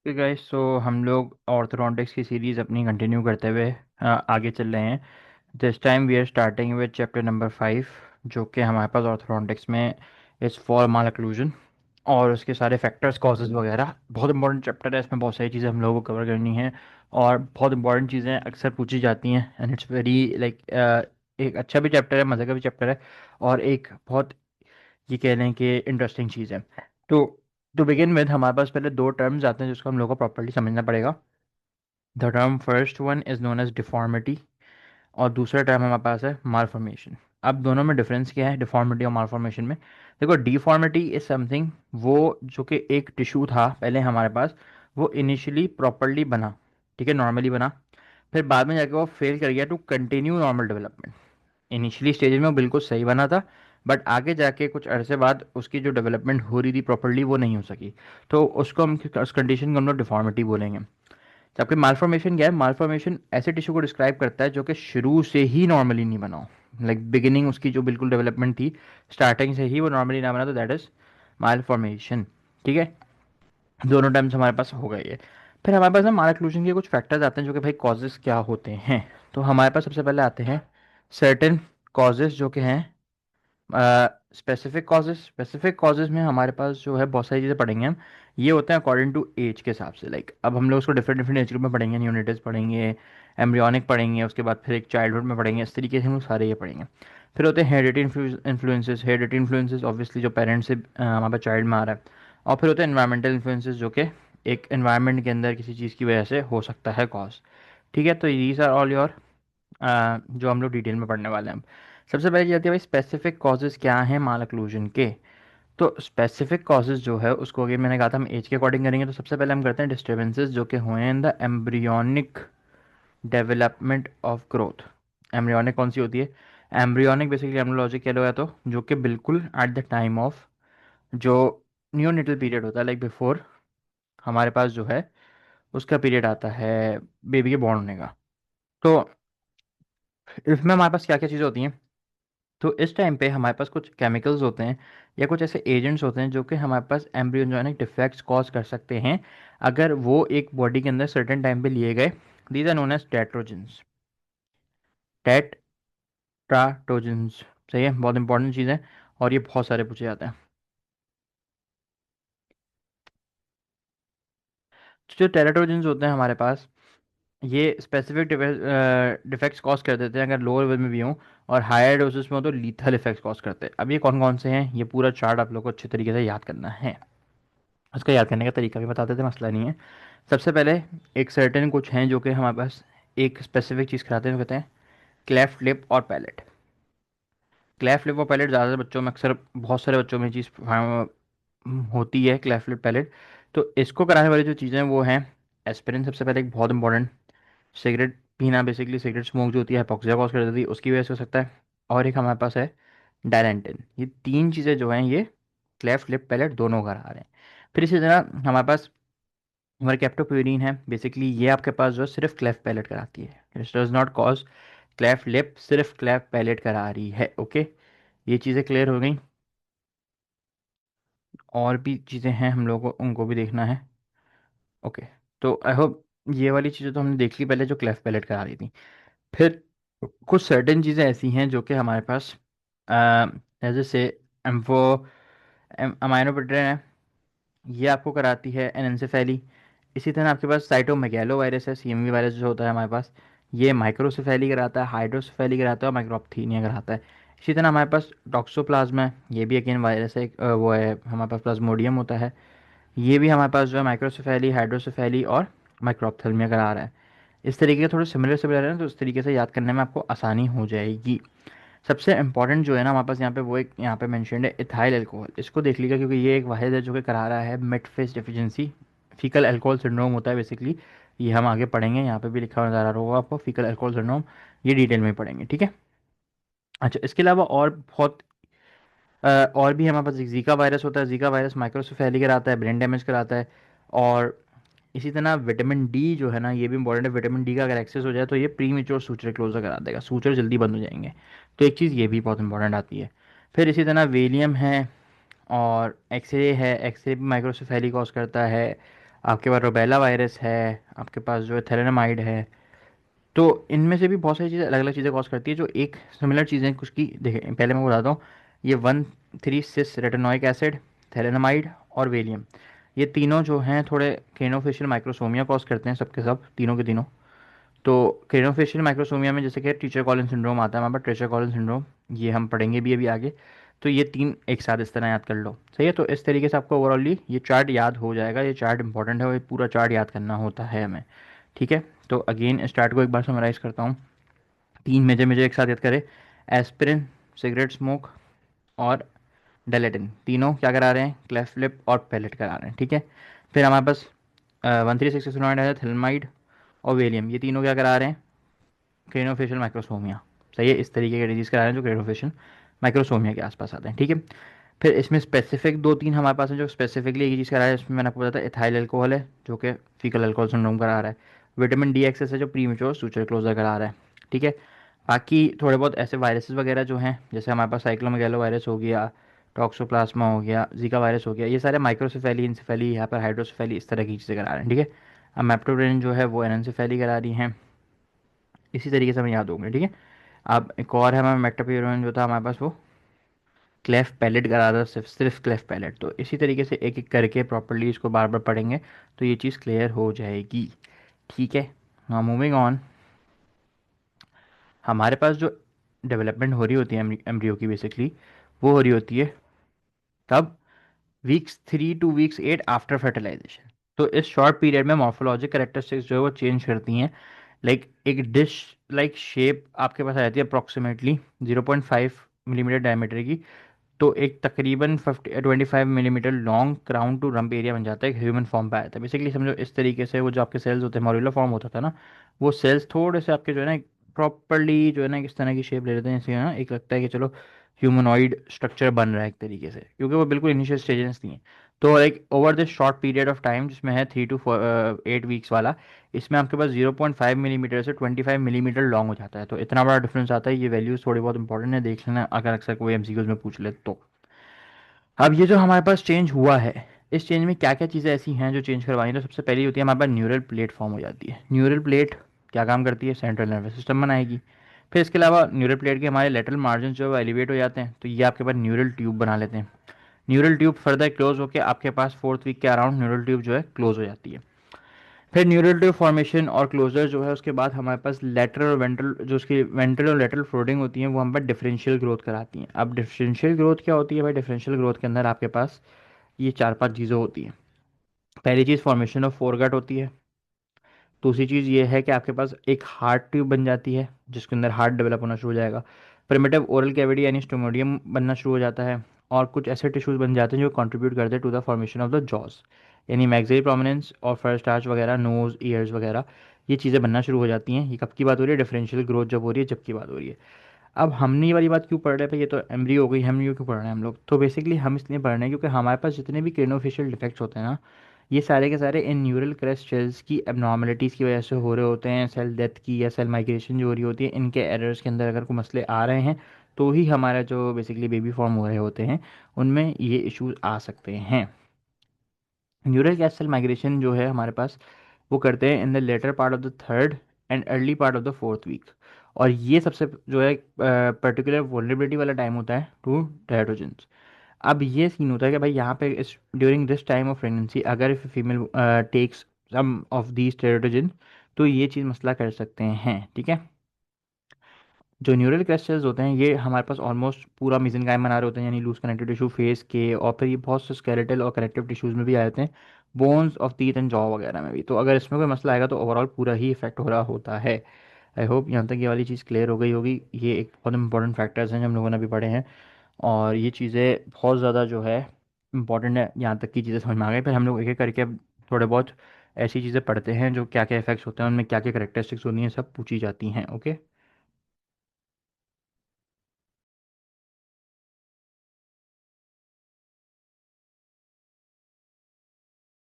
Okay guys, सो हम लोग orthodontics की सीरीज़ अपनी कंटिन्यू करते हुए आगे चल रहे हैं। This time we are starting with chapter number 5, जो कि हमारे पास ऑर्थोडोंटिक्स में इस फॉर माल ओक्लूजन और उसके सारे फैक्टर्स कॉजेज़ वगैरह। बहुत इंपॉर्टेंट चैप्टर है, इसमें बहुत सारी चीज़ें हम लोगों को कवर करनी है और बहुत इंपॉर्टेंट चीज़ें अक्सर पूछी जाती हैं। एंड इट्स वेरी लाइक एक अच्छा भी चैप्टर है, मज़े का भी चैप्टर है और एक बहुत, ये कह लें कि इंटरेस्टिंग चीज़ है। तो टू बिगिन विद हमारे पास पहले दो टर्म्स आते हैं जिसको हम लोगों को प्रॉपर्ली समझना पड़ेगा। The term first one is known as deformity और दूसरा टर्म हमारे पास है मालफॉर्मेशन। अब दोनों में डिफरेंस क्या है डिफॉर्मिटी और मालफॉर्मेशन में? देखो, डिफॉर्मिटी इज समथिंग, वो जो कि एक टिश्यू था पहले हमारे पास, वो इनिशियली प्रॉपरली बना, ठीक है, नॉर्मली बना, फिर बाद में जाके वो फेल कर गया to continue normal development. Initially stage में वो बिल्कुल सही बना था, बट आगे जाके कुछ अरसे बाद उसकी जो डेवलपमेंट हो रही थी प्रॉपरली वो नहीं हो सकी। तो उसको हम, उस कंडीशन को हम लोग डिफॉर्मिटी बोलेंगे। जबकि मालफॉर्मेशन क्या है? मालफॉर्मेशन ऐसे टिश्यू को डिस्क्राइब करता है जो कि शुरू से ही नॉर्मली नहीं बना हो, लाइक बिगिनिंग उसकी जो बिल्कुल डेवलपमेंट थी स्टार्टिंग से ही वो नॉर्मली ना बना, तो दैट इज मालफॉर्मेशन। ठीक है, दोनों टाइम्स हमारे पास हो गई है। फिर हमारे पास ना माल ओक्लूजन के कुछ फैक्टर्स आते हैं जो कि भाई कॉजेज क्या होते हैं। तो हमारे पास सबसे पहले आते हैं सर्टेन कॉजेज जो कि हैं स्पेसिफिक कॉजेज में हमारे पास जो है बहुत सारी चीज़ें पढ़ेंगे हम। ये होते हैं अकॉर्डिंग टू एज के हिसाब से, लाइक अब हम लोग उसको डिफरेंट डिफरेंट एज ग्रुप में पढ़ेंगे, न्यूनेटिस पढ़ेंगे, एम्ब्रियोनिक पढ़ेंगे, उसके बाद फिर एक चाइल्डहुड में पढ़ेंगे, इस तरीके से हम लोग सारे ये पढ़ेंगे। फिर होते हैं heredity influences. Heredity influences obviously जो पेरेंट्स से हमारे पास चाइल्ड में आ रहा है। और फिर होते हैं एनवायरमेंटल इन्फ्लुएंसेस जो कि एक एनवायरनमेंट के अंदर किसी चीज़ की वजह से हो सकता है कॉज। ठीक है, तो दीज आर ऑल योर जो हम लोग डिटेल में पढ़ने वाले हैं अब। सबसे पहले ये आती है भाई स्पेसिफिक कॉजेज़ क्या हैं माल ओक्लूजन के। तो स्पेसिफिक कॉजेज़ जो है उसको, अगर मैंने कहा था हम एज के अकॉर्डिंग करेंगे, तो सबसे पहले हम करते हैं डिस्टर्बेंसेस जो कि हुए in the embryonic development of growth. Embryonic कौन सी होती है? एम्ब्रियोनिक बेसिकली एम्ब्रियोलॉजी कह लो, या तो जो कि बिल्कुल एट द टाइम ऑफ जो नियोनेटल पीरियड होता है, लाइक बिफोर हमारे पास जो है उसका पीरियड आता है बेबी के बॉर्न होने का। तो इसमें हमारे पास क्या क्या चीज़ें होती हैं? तो इस टाइम पे हमारे पास कुछ केमिकल्स होते हैं या कुछ ऐसे एजेंट्स होते हैं जो कि हमारे पास एम्ब्रियोनिक डिफेक्ट्स कॉज कर सकते हैं अगर वो एक बॉडी के अंदर सर्टेन टाइम पे लिए गए। These are known as teratogens. Teratogens, सही है, बहुत इंपॉर्टेंट चीज़ है और ये बहुत सारे पूछे जाते हैं। तो जो टेराटोजेंस होते हैं हमारे पास, ये स्पेसिफिक डिफेक्ट्स कॉज कर देते हैं अगर लोअर लेवल में भी हों, और हायर डोसेस में हो तो लीथल इफेक्ट्स कॉज करते हैं। अब ये कौन कौन से हैं, ये पूरा चार्ट आप लोग को अच्छे तरीके से याद करना है। उसका याद करने का तरीका भी बता देते हैं, मसला नहीं है। सबसे पहले एक सर्टेन कुछ हैं जो कि हमारे पास एक स्पेसिफिक चीज़ कराते हैं, कहते हैं क्लेफ्ट लिप और पैलेट। क्लेफ्ट लिप और पैलेट ज़्यादातर बच्चों में, अक्सर बहुत सारे बच्चों में ये चीज़ होती है, क्लेफ्ट लिप पैलेट। तो इसको कराने वाली जो चीज़ें हैं वो हैं एस्पिरिन, सबसे पहले एक बहुत इंपॉर्टेंट। सिगरेट पीना, बेसिकली सिगरेट स्मोक जो होती है हाइपोक्सिया कॉज कर देती है, उसकी वजह से हो सकता है। और एक हमारे पास है डायलेंटिन। ये तीन चीज़ें जो हैं ये क्लेफ्ट लिप पैलेट दोनों करा रहे हैं। फिर इसी तरह हमारे पास हमारे कैप्टोप्यूरिन है, बेसिकली ये आपके पास जो है सिर्फ क्लेफ्ट पैलेट कराती है, it does not cause cleft lip, सिर्फ क्लेफ्ट पैलेट करा रही है। ओके, ये चीज़ें क्लियर हो गई। और भी चीज़ें हैं हम लोगों को उनको भी देखना है। ओके, तो आई होप ये वाली चीज़ें तो हमने देख ली पहले जो क्लेफ्ट पैलेट करा रही थी। फिर कुछ सर्टेन चीज़ें ऐसी हैं जो कि हमारे पास जैसे एम्फो अमाइनोपेट्रिन है, ये आपको कराती है एनेंसेफेली। इसी तरह आपके पास साइटोमेगैलो वायरस है, सीएमवी वायरस जो होता है हमारे पास, ये माइक्रोसेफेली कराता है, हाइड्रोसेफेली कराता है और माइक्रोप्थीनिया कराता है। इसी तरह हमारे पास टॉक्सोप्लाज्मा है, ये भी अगेन वायरस है, वो है हमारे पास प्लाज्मोडियम होता है, ये भी हमारे पास जो है माइक्रोसेफेली, हाइड्रोसेफेली और माइक्रोप्थेल्मिया करा रहा है। इस तरीके के थोड़े सिमिलर सिमिलर है ना, तो इस तरीके से याद करने में आपको आसानी हो जाएगी। सबसे इंपॉर्टेंट जो है ना हमारे पास यहाँ पे, वो एक यहाँ पे मेंशन्ड है इथाइल अल्कोहल। इसको देख लीजिएगा क्योंकि ये एक वाहिद है जो कि करा रहा है मेटफेस डेफिशिएंसी। फीकल अल्कोहल सिंड्रोम होता है बेसिकली, ये हम आगे पढ़ेंगे, यहाँ पे भी लिखा हुआ नजर आ रहा होगा आपको फीकल अल्कोहल सिंड्रोम, ये डिटेल में पढ़ेंगे, ठीक है। अच्छा, इसके अलावा और बहुत और भी हमारे पास जीका वायरस होता है। जीका वायरस माइक्रोसेफेली कराता है, ब्रेन डैमेज कराता है। और इसी तरह विटामिन डी जो है ना, ये भी इंपॉर्टेंट है। विटामिन डी का अगर एक्सेस हो जाए तो ये प्री मेच्योर सूचर क्लोजर करा देगा, सूचर जल्दी बंद हो जाएंगे। तो एक चीज़ ये भी बहुत इंपॉर्टेंट आती है। फिर इसी तरह वेलियम है और एक्सरे है, एक्सरे भी माइक्रोसेफेली कॉज करता है। आपके पास रोबेला वायरस है, आपके पास जो है थैलेनामाइड है। तो इनमें से भी बहुत सारी चीज़ें अलग अलग चीज़ें कॉज करती है, जो एक सिमिलर चीज़ें कुछ की देखें। पहले मैं बताता हूँ, ये 1,3,6 रेटिनोइक एसिड, थैलेनामाइड और वेलियम, ये तीनों जो हैं थोड़े क्रेनोफेशियल माइक्रोसोमिया कॉज करते हैं, सबके सब तीनों के तीनों। तो क्रेनोफेशियल माइक्रोसोमिया में जैसे कि टीचर कॉलिन सिंड्रोम आता है हमारे पास, टीचर कॉलिन सिंड्रोम, ये हम पढ़ेंगे भी अभी आगे। तो ये तीन एक साथ इस तरह याद कर लो, सही है। तो इस तरीके से आपको ओवरऑली ये चार्ट याद हो जाएगा। ये चार्ट इंपॉर्टेंट है और ये पूरा चार्ट याद करना होता है हमें, ठीक है। तो अगेन स्टार्ट को एक बार समराइज करता हूँ। तीन मेजर मेजर एक साथ याद करें। एस्पिरिन, सिगरेट स्मोक और डेलेटिन, तीनों क्या करा रहे हैं, क्लेफ्ट लिप और पैलेट करा रहे हैं, ठीक है। फिर हमारे पास 1,3,6 है, थेलमाइड और वेलियम, ये तीनों क्या करा रहे हैं, क्रेनोफेशियल माइक्रोसोमिया, सही है। इस तरीके के डिजीज करा रहे हैं जो क्रेनोफेशियल माइक्रोसोमिया के आसपास आते हैं, ठीक है। फिर इसमें स्पेसिफिक दो तीन हमारे पास हैं जो स्पेसिफिकली एक ही चीज़ करा रहा है। इसमें मैंने आपको बताया था इथाइल अल्कोहल है जो कि फीकल अल्कोहल सिंड्रोम करा रहा है। विटामिन डी एक्सेस है जो प्रीमेच्योर सूचर क्लोजर करा रहा है, ठीक है। बाकी थोड़े बहुत ऐसे वायरसेस वगैरह जो हैं, जैसे हमारे पास साइक्लोमेगेलो वायरस हो गया, टॉक्सोप्लाज्मा हो गया, जीका वायरस हो गया, ये सारे माइक्रोसेफेली, इंसेफेली, यहाँ पर हाइड्रोसेफेली, इस तरह की चीज़ें करा रहे हैं, ठीक है। अब मेप्टोप्रेनिन जो है वो एनएनसेफेली करा रही हैं। इसी तरीके से हमें याद होंगे, ठीक है। अब एक और है हमारा मेटापिरोन जो था हमारे पास, वो क्लेफ पैलेट करा था, सिर्फ सिर्फ क्लेफ पैलेट। तो इसी तरीके से एक एक करके प्रॉपरली इसको बार बार पढ़ेंगे तो ये चीज़ क्लियर हो जाएगी, ठीक है। हाँ, मूविंग ऑन। हमारे पास जो डेवलपमेंट हो रही होती है एम्ब्रियो की, बेसिकली वो हो रही होती है तब weeks 3 to weeks 8 after fertilisation. तो इस शॉर्ट पीरियड में मॉर्फोलॉजिक करेक्टरिस्टिक्स जो है वो चेंज करती हैं। लाइक एक डिश लाइक शेप आपके पास आ जाती है अप्रॉक्सीमेटली 0.5 मिलीमीटर डायमीटर की। तो एक तकरीबन 25 millimetre long crown to rump area बन जाता है, एक ह्यूमन फॉर्म पे आया था। बेसिकली समझो इस तरीके से वो जो आपके सेल्स होते हैं, मॉड्यूलर फॉर्म होता था ना, वो सेल्स थोड़े से आपके जो है ना प्रॉपरली जो है ना इस तरह की शेप ले लेते हैं, जैसे ना एक लगता है कि चलो ह्यूमनॉइड स्ट्रक्चर बन रहा है एक तरीके से, क्योंकि वो बिल्कुल इनिशियल स्टेजेस थी। तो like over this short period of time जिसमें है 3 to 8 वीक्स वाला, इसमें आपके पास 0.5 मिलीमीटर से 25 मिलीमीटर लॉन्ग हो जाता है। तो इतना बड़ा डिफरेंस आता है। ये वैल्यूज थोड़ी बहुत इंपॉर्टेंट है, देख लेना अगर अक्सर कोई एमसीक्यूज में पूछ ले तो। अब ये जो हमारे पास चेंज हुआ है, इस चेंज में क्या क्या चीज़ें ऐसी हैं जो चेंज करवानी है। तो सबसे पहली होती है हमारे पास न्यूरल प्लेट फॉर्म हो जाती है। न्यूरल प्लेट क्या काम करती है, सेंट्रल नर्वस सिस्टम बनाएगी। फिर इसके अलावा न्यूरल प्लेट के हमारे लेटरल मार्जिन जो है वो एलिवेट हो जाते हैं, तो ये आपके पास न्यूरल ट्यूब बना लेते हैं। न्यूरल ट्यूब फर्दर क्लोज होकर आपके पास 4th वीक के अराउंड न्यूरल ट्यूब जो है क्लोज हो जाती है। फिर न्यूरल ट्यूब फॉर्मेशन और क्लोजर जो है, उसके बाद हमारे पास लेटरल और वेंट्रल, जो उसकी वेंट्रल और लेटरल फ्लोटिंग होती हैं, वो हम पर डिफरेंशियल ग्रोथ कराती हैं। अब डिफरेंशियल ग्रोथ क्या होती है भाई, डिफरेंशियल ग्रोथ के अंदर आपके पास ये चार पांच चीज़ें होती हैं। पहली चीज़ फॉर्मेशन ऑफ फोरगट होती है। दूसरी चीज़ ये है कि आपके पास एक हार्ट ट्यूब बन जाती है जिसके अंदर हार्ट डेवलप होना शुरू हो जाएगा। प्रिमिटिव ओरल कैविटी यानी स्टोमोडियम बनना शुरू हो जाता है। और कुछ ऐसे टिश्यूज बन जाते हैं जो कंट्रीब्यूट करते हैं to the formation of the jaws, यानी मैक्सिलरी प्रोमिनेंस और फर्स्ट आर्च वगैरह, नोज, ईयर्स वगैरह, ये चीज़ें बनना शुरू हो जाती हैं। ये कब की बात हो रही है, डिफरेंशियल ग्रोथ जब हो रही है, जब की बात हो रही है। अब हमने ये वाली बात क्यों पढ़ रहे हैं भाई, ये तो एम्ब्रियो हो गई, हम ये क्यों पढ़ रहे हैं हम लोग, तो बेसिकली हम इसलिए पढ़ रहे हैं क्योंकि हमारे पास जितने भी क्रेनोफेशियल डिफेक्ट्स होते हैं ना, ये सारे के सारे इन न्यूरल क्रस्ट सेल्स की एबनॉर्मलिटीज़ की वजह से हो रहे होते हैं। सेल डेथ की या सेल माइग्रेशन जो हो रही होती है, इनके एरर्स के अंदर अगर कोई मसले आ रहे हैं तो ही हमारा जो बेसिकली बेबी फॉर्म हो रहे होते हैं उनमें ये इश्यूज आ सकते हैं। न्यूरल कैसल माइग्रेशन जो है हमारे पास, वो करते हैं in the latter part of the third and early part of the 4th week. और ये सबसे जो है पर्टिकुलर वोलरेबिलिटी वाला टाइम होता है टू टेराटोजेंस। अब ये सीन होता है कि भाई यहाँ पे इस during this time of pregnancy अगर if female takes some of these teratogen, तो ये चीज़ मसला कर सकते हैं, ठीक है। जो न्यूरल क्लस्टर्स होते हैं ये हमारे पास ऑलमोस्ट पूरा मेसेनकाइम बना रहे होते हैं, यानी लूज कनेक्टिव टिश्यू फेस के, और फिर ये बहुत से स्केलेटल और कनेक्टिव टिश्यूज में भी आ जाते हैं, bones of teeth and jaw वगैरह में भी। तो अगर इसमें कोई मसला आएगा तो ओवरऑल पूरा ही इफेक्ट हो रहा होता है। आई होप यहाँ तक ये वाली चीज़ क्लियर हो गई होगी। ये एक बहुत इंपॉर्टेंट फैक्टर्स हैं जो हम लोगों ने अभी पढ़े हैं, और ये चीज़ें बहुत ज़्यादा जो है इंपॉर्टेंट है। यहाँ तक की चीज़ें समझ में आ गई, फिर हम लोग एक एक करके अब थोड़े बहुत ऐसी चीज़ें पढ़ते हैं जो क्या क्या इफेक्ट्स होते हैं, उनमें क्या क्या करेक्टरिस्टिक्स होती हैं, सब पूछी जाती हैं, ओके।